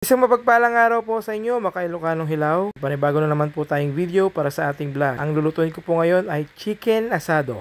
Isang mapagpalang araw po sa inyo, mga ka-Ilocanong Hilaw. Panibago na naman po tayong video para sa ating vlog. Ang lulutuin ko po ngayon ay chicken asado.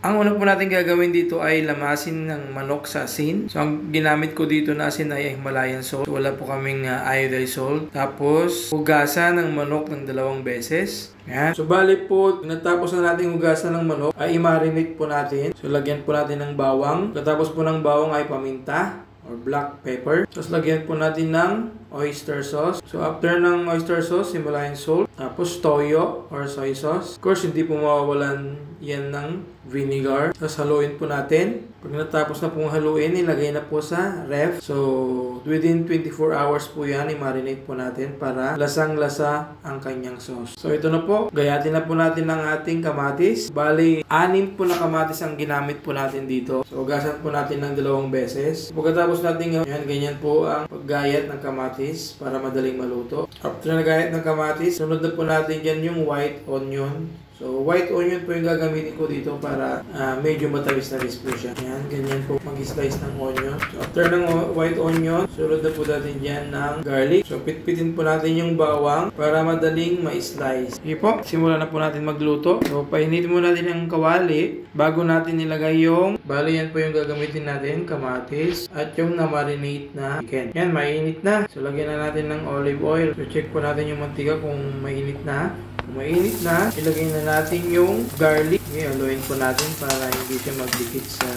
Ang una po natin gagawin dito ay lamasin ng manok sa asin. So, ang ginamit ko dito na asin ay Himalayan salt. So, wala po kaming iodized salt. Tapos, hugasan ng manok ng 2 beses. Yan. So, bali po, natapos na natin hugasan ng manok, ay i-marinate po natin. So, lagyan po natin ng bawang. Katapos po ng bawang ay paminta or black pepper. Tapos, lagyan po natin ng oyster sauce. So, after ng oyster sauce, Himalayan salt. Tapos, toyo or soy sauce. Of course, hindi po mawawalan yan ng vinegar. Tapos, haluin po natin. Pag natapos na pong haluin, ilagay na po sa ref. So, within 24 hours po yan, i-marinate po natin para lasang-lasa ang kanyang sauce. So, ito na po. Gayatin na po natin ang ating kamatis. Bali, 6 po na kamatis ang ginamit po natin dito. So, hugasan po natin ng 2 beses. Pagkatapos natin yan, ganyan po ang paggayat ng kamatis para madaling maluto. After na gayat ng kamatis, sunod na po natin dyan yung white onion. So, white onion po yung gagamitin ko dito para medyo matamis-tamis po siya. Yan, ganyan po mag-slice ng onion. So, after ng white onion, sunod na po natin dyan ng garlic. So, pitpitin po natin yung bawang para madaling ma-slice. Okay po, simulan na po natin magluto. So, painitin mo natin ang kawali bago natin nilagay yung bali yan po yung gagamitin natin, kamatis at yung na-marinate na chicken. Yan, mainit na. So, lagyan na natin ng olive oil. So, check po natin yung mantika kung mainit na. Kung mainit na, ilagay na natin yung garlic. Okay, haluin po natin para hindi siya magdikit sa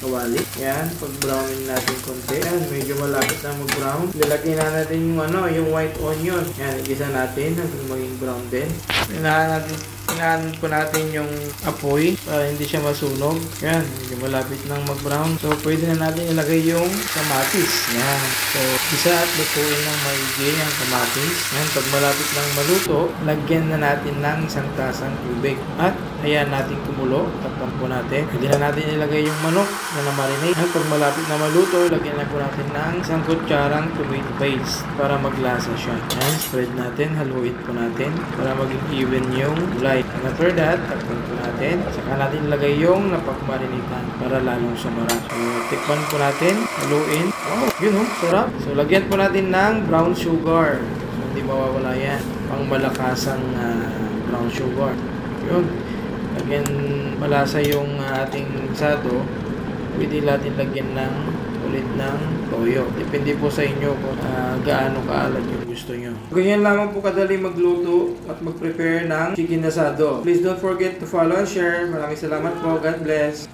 kawali. Yan, pag-brownin natin konti. Yan, medyo malapit na mag-brown. Ilagay na natin yung white onion. Yan, igisa natin hanggang maging brown din. Inahan po natin yung apoy para hindi siya masunog. Yan, medyo malapit nang mag-brown. So, pwede na natin ilagay yung kamatis. Yan. So, isa at lutuin ng maigi ang kamatis. Yan, pag malapit nang maluto, lagyan na natin ng 1 tasang tubig. At, ayan natin kumulo. Takpan po natin. Pwede na natin ilagay yung manok na na-marinate. Yan, pag malapit na maluto, lagyan na po natin ng 1 kutsarang tomato paste para maglasa siya. Yan, spread natin. Haluin po natin para maging even yung gulay. And after that, takpan po natin. Saka natin ilagay yung napag-marinitan para lalong sumarap. So, tikpan po natin. Haluin. Oh, yun sarap. So, lagyan po natin ng brown sugar. So, hindi mawawala yan. Pang malakasang brown sugar. Yun. Lagyan malasa yung ating sado. Pwede natin lagyan ng ulit ng toyo. Depende po sa inyo kung gaano kaalat yung gusto nyo. Ganyan lamang po kadali magluto at mag-prepare ng chicken asado. Please don't forget to follow and share. Maraming salamat po. God bless.